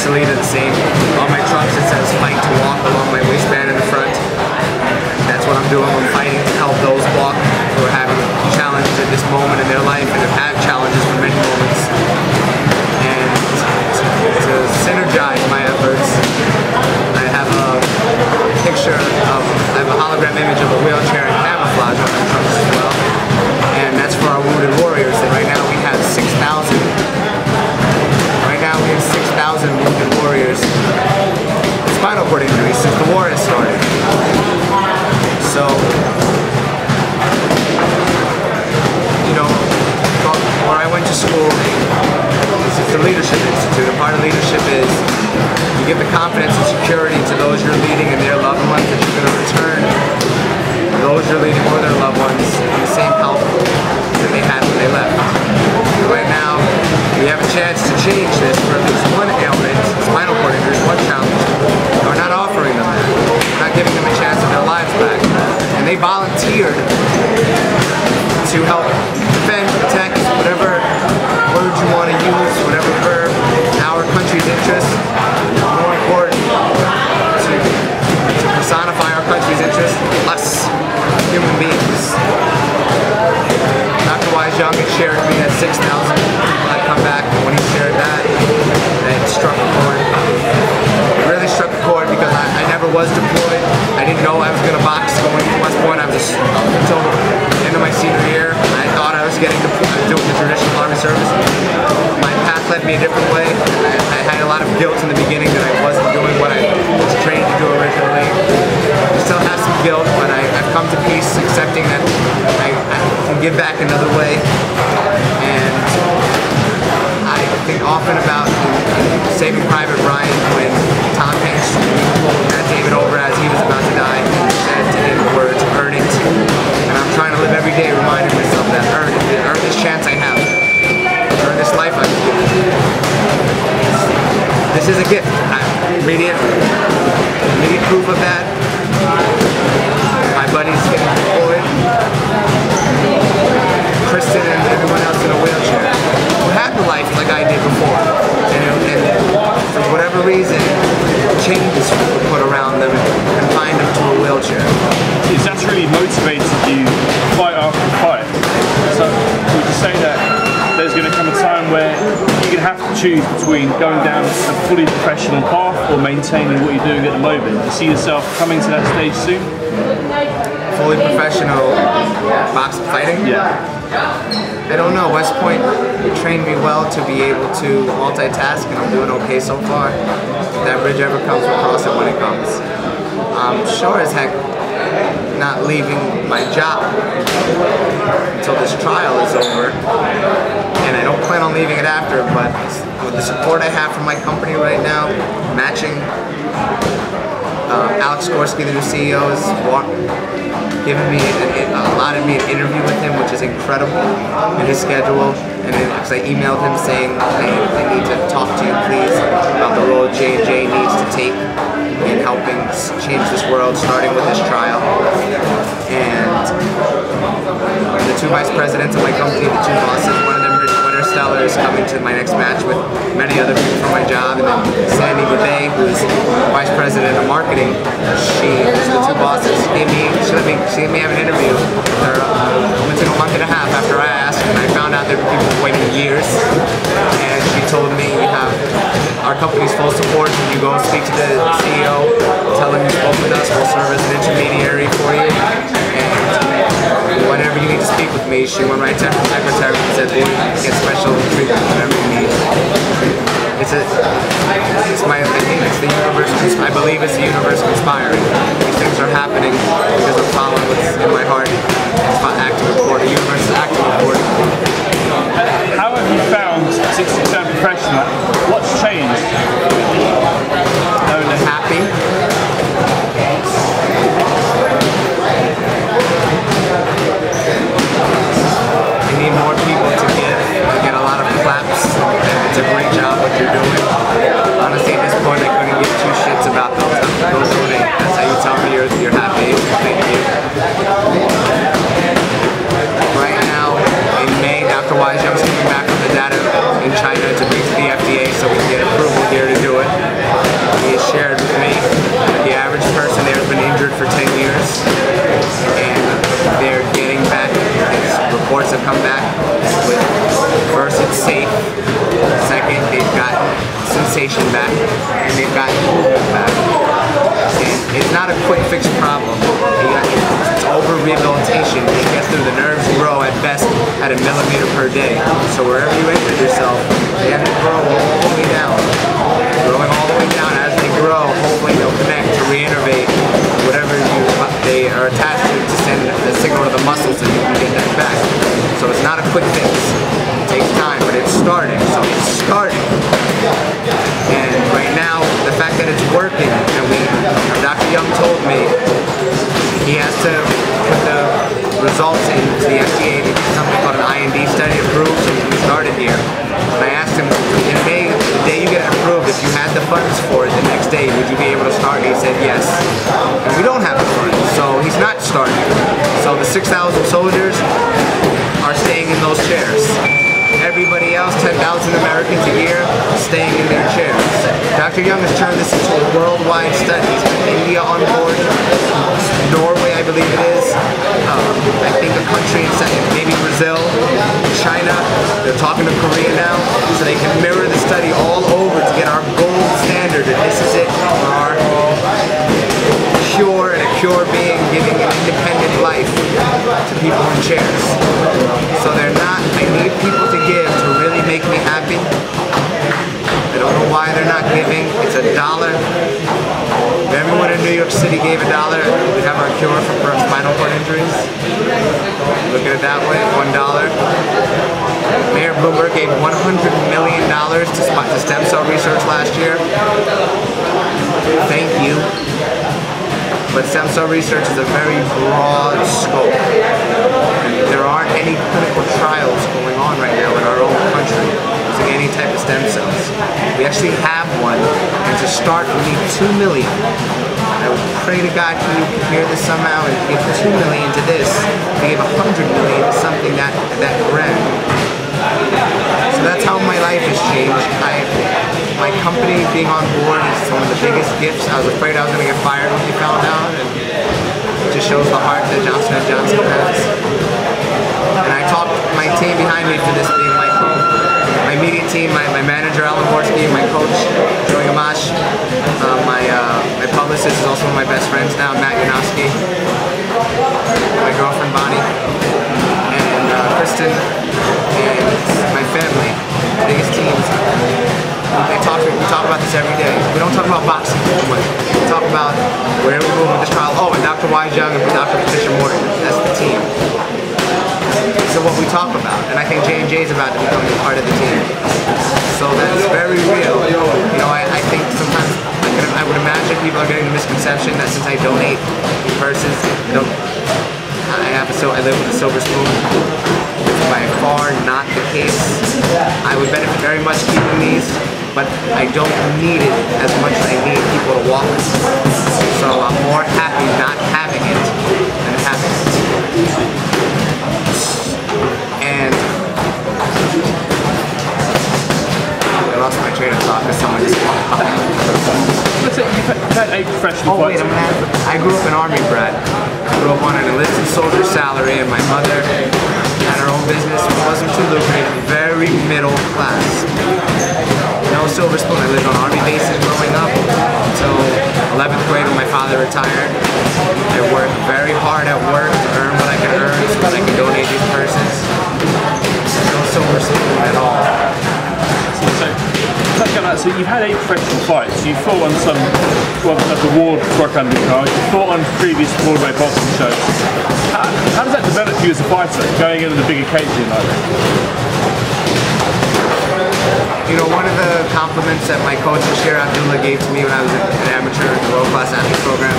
obsolete are the same. On my trucks it says fight to walk along my waistband in the front. That's what I'm doing. I'm fighting to help those walk who are having challenges at this moment in their life and have had challenges for many moments. And to synergize my efforts, I have a picture of, I have a hologram image of a wheelchair and camouflage on my trucks as well. And that's for our wounded warriors. And right now we have 6,000. Right now we have 6,000 wounded warriors with spinal cord injuries since the war has started. So, you know, where I went to school, this is the Leadership Institute. And part of leadership is you give the confidence and security to those you're leading and their loved ones that you're going to return those you're leading or their loved ones in the same health that they had when they left. And right now, we have a chance to change this for at least one ailment, spinal cord injury, one challenge. We're not offering them that. We're not giving them a chance of their lives back. And they volunteered to help defend, protect, whatever word you want to use, whatever verb, our country's interest. More important to personify our country's interest, us, human beings. Dr. Wise Young had shared me at 6,000 people that come back, and when he shared that, it struck a chord. It really struck a chord because I never was deployed. I didn't know I was going to box going to West Point. I was just until the end of my senior year. I thought I was getting deployed, doing the traditional Army service. My path led me a different way. I had a lot of guilt in the beginning that I wasn't doing what I was trained to do originally. I still have some guilt, but I've come to peace accepting that I can give back another way. And I think often about Saving Private Ryan when Tom Hanks had David over as he was about to die and said to him the words, "Earn it." And I'm trying to live every day reminding myself that earn this chance I have. Earn this life I've given. This is a gift. Immediate proof of that. My buddies getting deployed. Kristen and everyone else in a wheelchair who had the life like I did before. And for whatever reason, chains were put around them and confined them to a wheelchair. That's really motivated you fight after fight. So would you say that there's going to come a time where you're going to have to choose between going down a fully professional path or maintaining what you're doing at the moment? Do you see yourself coming to that stage soon? Fully professional box fighting? Yeah. I don't know. West Point trained me well to be able to multitask, and I'm doing okay so far. If that bridge ever comes, we'll cross it when it comes. I'm sure as heck not leaving my job until this trial is over, and I don't plan on leaving it after, but with the support I have from my company right now, matching Alex Gorski, the new CEO, has given me allotted me an interview with him, which is incredible in his schedule. And because I emailed him saying, I need to talk to you, please, about the role J&J needs to take in helping change this world, starting with this trial. And the two vice presidents of my company, the two bosses, one of them, Winter Stellar, is coming to my next match with many other people from my job, and then Sandy Boudet, who's vice president of marketing, she is the two bosses. She let me have an interview with her within a month and a half after I asked, and I found out there were people waiting years. And she told me, you have our company's full support. When you go and speak to the CEO, tell him you spoke with us. We'll serve as an intermediary for you. And whenever you need to speak with me, she went right to her secretary and said, "Boy, get special treatment whenever you need." It's the universe. I believe it's the universe conspiring. These things are happening because I'm following what's in my heart. It's about acting for the universe is acting for it. How have you found 60% professional? What's changed? I'm happy. I need more people to give. I get a lot of claps. It's a great job what you're doing. Honestly, at this point, I couldn't give two shits about those donating. That's how you tell me you're happy. Thank you. Right now, in May, Dr. Wise Young's coming back from the data in China to bring to the FDA so we can get approval here to do come back with, first it's safe, second they've got sensation back, and they've got movement back. And it's not a quick fix problem. It's over rehabilitation. It gets through, the nerves grow at best at 1 millimeter per day. So wherever you injured yourself, they have to grow all the way down. Growing all the way down. As they grow, hopefully they'll connect to reinnervate whatever they are attached to send the signal to the muscles so you can get that back. So it's not a quick fix. It takes time, but it's starting. So it's starting. And right now, the fact that it's working, and Dr. Young told me he has to put the results into the FDA to do something called an IND study approved, so we can start it here. And I asked him, in May, the day you get it approved, if you had the funds for it the next day, would you be able to start? And he said yes. And we don't have the funds, so he's not starting. So the 6,000 soldiers are staying in those chairs. Everybody else, 10,000 Americans a year, staying in their chairs. Dr. Young has turned this into a worldwide study. He's got India on board, Norway, I believe it is. I think a country in second, maybe Brazil, China. They're talking to Korea now, so they can mirror the study all over to get our gold standard. And this is it for our cure, and a cure being giving an independent life to people in chairs. So they're not, I need people to give to really make me happy. I don't know why they're not giving. It's $1. If everyone in New York City gave $1, we'd have our cure for spinal cord injuries. Look at it that way, $1. Mayor Bloomberg gave $100 million to stem cell research last year. Thank you. But stem cell research is a very broad scope. There aren't any clinical trials going on right now in our own country using any type of stem cells. We actually have one, and to start we need 2 million. I would pray to God can you hear this somehow and give 2 million to this. They gave 100 million to something that grand. So that's how my life has changed. My company being on board is one of the biggest gifts. I was afraid I was going to get fired when we found out, and it just shows the heart that Johnson & Johnson has. And I talked my team behind me for this being my media team, my manager Alan Horsky, my coach Joey Gamache, my publicist is also one of my best friends now, Matt Yanofsky, my girlfriend Bonnie, and Kristen, and my family, biggest teams. We talk about this every day. We don't talk about boxing too much. We talk about where we're moving with this trial. Oh, and Dr. Wise Young and Dr. Patricia Morgan. That's the team. So what we talk about, and I think J&J is about to become a part of the team. So that's very real. You know, I think sometimes I would imagine people are getting the misconception that since I donate purses, I live with a silver spoon. It's by far not the case. I would benefit very much keeping these, but I don't need it as much as I need people to walk. So I'm more happy not having it than having it. And I lost my train of thought because someone just walked by. You've had 8 professional fights. I grew up an army brat. I grew up on an enlisted soldier salary, and my mother had her own business. It wasn't too lucrative, very middle class. No silver spoon. I lived on army bases growing up until 11th grade when my father retired. I worked very hard at work to earn what I could earn so that I could donate these purses. No silver spoon at all. So you've had 8 professional fights. You fought on some award propaganda cards. You fought on previous Broadway boxing shows. How does that develop you as a fighter, going into the big occasion like that? You know, one of the compliments that my coach Bashir Abdullah gave to me when I was an amateur in the World Class Athlete program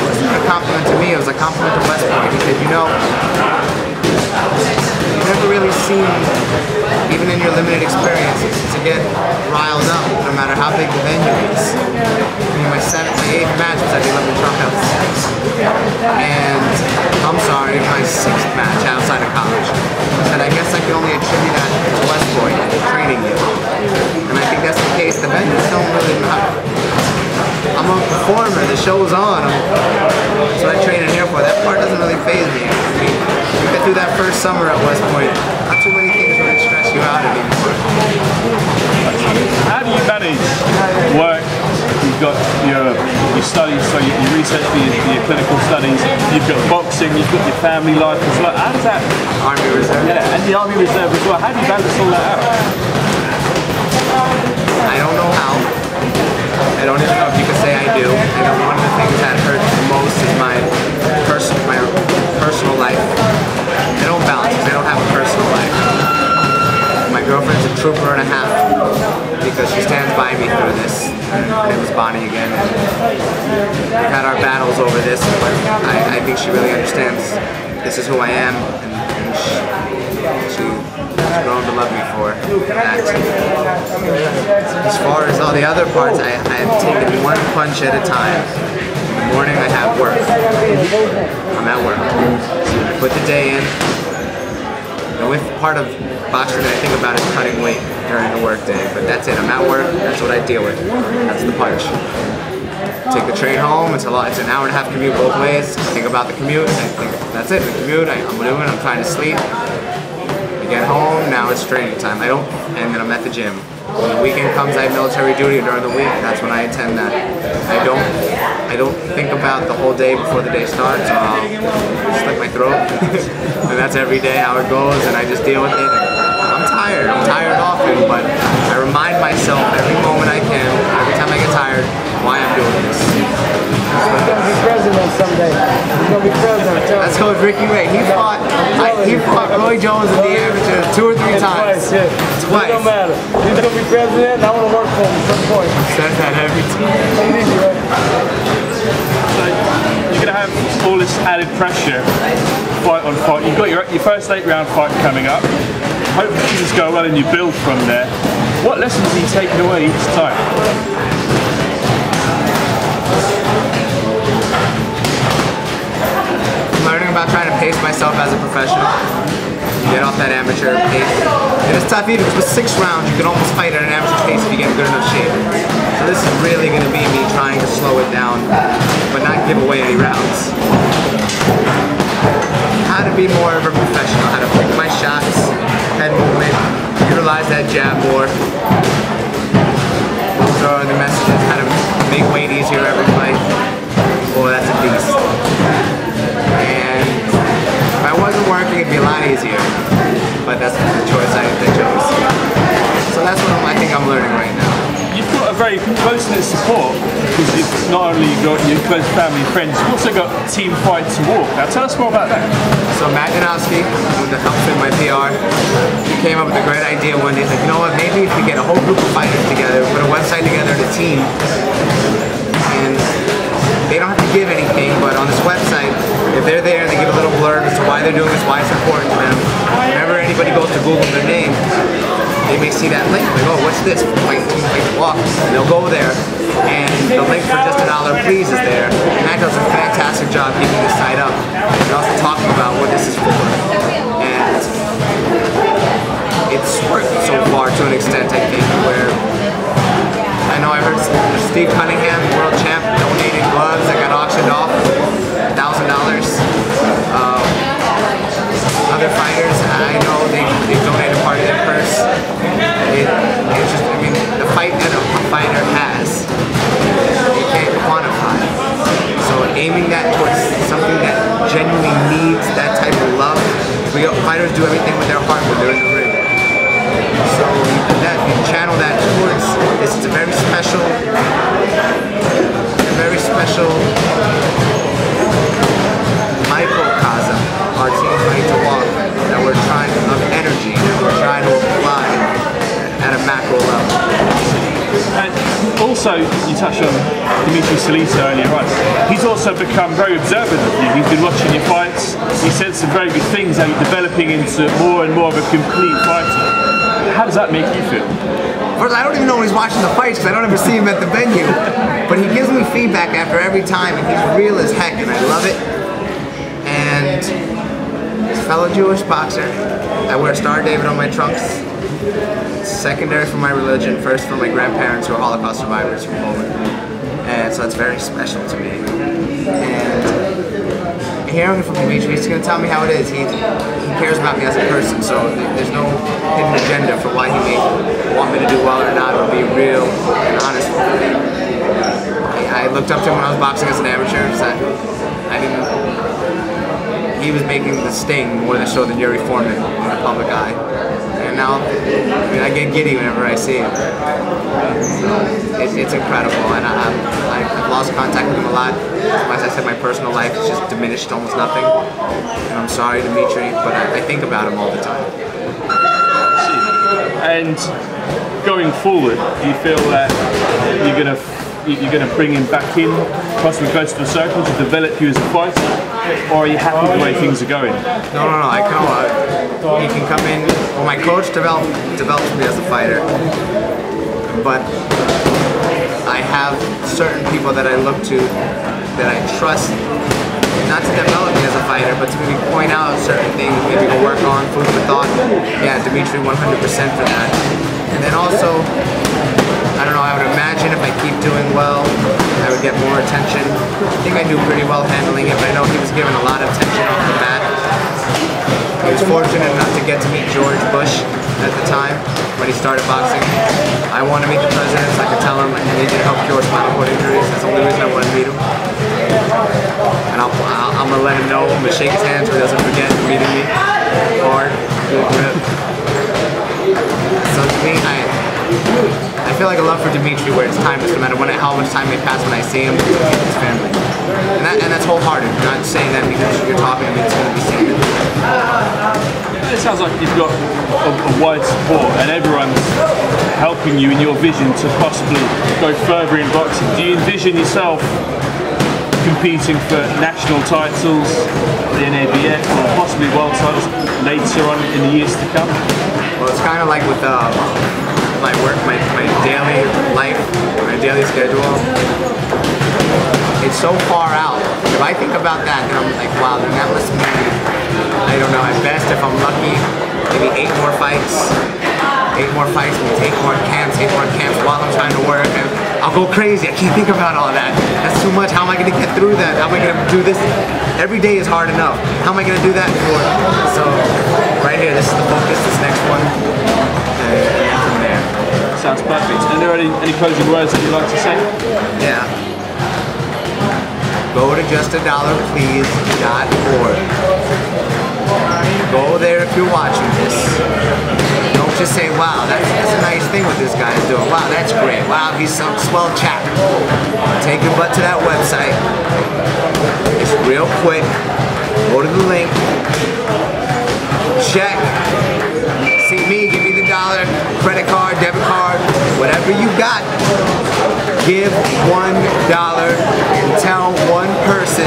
wasn't a compliment to me, it was a compliment to West Point. He said, you know, you've never really seen, even in your limited experiences, to get riled up no matter how big the venue is. I mean, my 8th match was at the 11 tryouts. And I'm sorry, my 6th match outside of college. I said, I guess I can only attribute that to West Point training you. And I think that's the case. The venues don't really matter. I'm a performer, the show's on. That's what I train in here for. That part doesn't really faze me. I mean, you get through that first summer at West Point, not too many things really stress you out anymore. How do you manage work? You've got your studies, so your research for your clinical studies, you've got boxing, you've got your family life as well. How does that... Army Reserve. Yeah, and the Army Reserve as well. How do you balance all that out? I don't know how. I don't even know if you could say I do. I know one of the things that hurts the most is my personal life. I don't balance because I don't have a personal life. My girlfriend's a trooper and a half because she stands by me through this. Her name is Bonnie again. And we've had our battles over this, but I think she really understands this is who I am, and she's grown to love me for that. As far as all the other parts, I have taken one punch at a time. In the morning I have work. I'm at work. I put the day in. The only part of boxing that I think about is cutting weight during the work day, but that's it. I'm at work, that's what I deal with. That's the punch. Take the train home, it's an hour and a half commute both ways. I think about the commute, I think that's it, the commute, I'm doing, I'm trying to sleep. I get home, now it's training time. And then I'm at the gym. When the weekend comes, I have military duty during the week, that's when I attend that. I don't think about the whole day before the day starts, or I'll slit my throat. And that's every day how it goes, and I just deal with it. I'm tired often, but I remind myself every moment I can, every time I get tired, why I'm doing this. He's gonna be president someday. He's gonna be president. That's Coach Ricky Ray. He fought Roy Jones in the amateur 2 or 3 times. Twice. Twice. It don't matter. He's gonna be president, and I want to work for him at some point. Says that every time. So you're going to have all this added pressure, fight on fight. You've got your first 8-round fight coming up. Hopefully things go well and you build from there. What lessons are you taking away each time? Learning about trying to pace myself as a professional. Get off that amateur pace. And it's tough even because with 6 rounds you can almost fight at an amateur pace if you get in good enough shape. So this is really going to be me trying to slow it down, but not give away any rounds. How to be more of a professional, how to pick my shots, head movement, utilize that jab more. Those are the messages, how to make weight easier every fight. Boy, that's a beast. And if I wasn't working, it'd be a lot easier. But that's the choice I chose. So that's what I think I'm learning right now. You've got a very close-knit support because you've not only got your close family and friends, you've also got Team Fight to Walk. Now tell us more about that. So Matt Janowski, with the help of my PR, he came up with a great idea one day. He's like, you know what, maybe if we get a whole group of fighters together, put a website together, a team, and they don't have to give anything, but on this website, if they're there and they give a little blurb as to why they're doing this, why it's important to them, whenever anybody goes to Google their name, they may see that link, like, oh, what's this? Fight Team Fight to Walk. And they'll go there, and the link for just $1 please is there. And that does a fantastic job keeping this site up. And also talking about what this is for. And it's worked so far to an extent, I think, where I know I heard Steve Cunningham, world champ, donated gloves that got auctioned off, $1,000. Other fighters, I know they donated part of their purse. It's just, I mean, the fight that a fighter has, you can't quantify. So aiming that towards something that genuinely needs that type of love, fighters do everything with their heart when they're in the ring. So you channel that towards this. It's a very special microcosm, our Team Fight to Walk, that we're trying to, of energy that we're trying to apply at a macro level. And also, you touched on Dimitri Salita earlier on. He's also become very observant of you. He's been watching your fights. He said some very good things, how you're developing into more and more of a complete fighter. How does that make you feel? First, I don't even know when he's watching the fights because I don't ever see him at the venue. But he gives me feedback after every time, and he's real as heck, and I love it. And he's a fellow Jewish boxer. I wear Star David on my trunks. It's secondary for my religion, first for my grandparents who are Holocaust survivors from Poland. And so it's very special to me. And hearing from Dimitri, he's going to tell me how it is. He cares about me as a person, so there's no hidden agenda for why he may want me to do well or not, or be real and honest with me. I looked up to him when I was boxing as an amateur, so I didn't. He was making the sting more than so than Yuri Foreman in the public eye. And now, I mean, I get giddy whenever I see him. So it's incredible, and I've lost contact with him a lot. As I said, my personal life has just diminished almost nothing. And I'm sorry, Dimitri, but I think about him all the time. And going forward, do you feel that you're gonna bring him back in, possibly close to the circle, to develop you as a fighter, or are you happy with the way things are going? No. I can. He can come in. Well, my coach develops me as a fighter, but I have certain people that I look to, that I trust, not to develop me as a fighter, but to maybe point out certain things, maybe go work on, food for thought. Yeah, Dimitri 100% for that. And then also, I don't know, I would imagine if I keep doing well, I would get more attention. I think I do pretty well handling it, but I know he was given a lot of attention off the bat. He was fortunate enough to get to meet George Bush at the time when he started boxing. I want to meet the president, so I could tell him I need to help cure spinal cord injuries. That's the only reason I want to meet him. And I'm going to let him know, I'm going to shake his hand so he doesn't forget meeting me hard. So to me, I feel like a love for Dimitri where it's timeless, no matter how much time may pass when I see him, it's his family. And that's wholehearted. I'm not saying that because you're talking to me, it's going to be seen. It sounds like you've got a wide support and everyone's helping you in your vision to possibly go further in boxing. Do you envision yourself competing for national titles, the NABF, or possibly world titles later on in the years to come? Well, it's kind of like with my work, my daily life, my daily schedule. It's so far out. If I think about that, then I'm like, wow, then that must mean, I don't know, at best, if I'm lucky, maybe 8 more fights. 8 more fights, maybe 8 more camps while I'm trying to work, and I'll go crazy. I can't think about all that. That's too much. How am I going to get through that? How am I going to do this? Every day is hard enough. How am I going to do that for? So, right here, this is the focus, this next one, and from there. Sounds perfect. Are there any closing words that you'd like to say? Yeah. Go to justadollarplease.org. Go there if you're watching this. Don't just say, wow, that's a nice thing what this guy's doing. Wow, that's great. Wow, he's some swell chap. Take your butt to that website. It's real quick. Go to the link. Check. See me, give me the dollar, credit card, debit card, whatever you got. Give $1 and tell one person,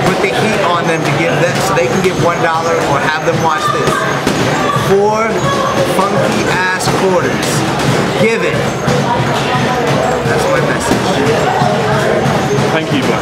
put the heat on them to give them, so they can give $1 or have them watch this. 4 funky ass quarters. Give it. That's my message. Thank you, bud.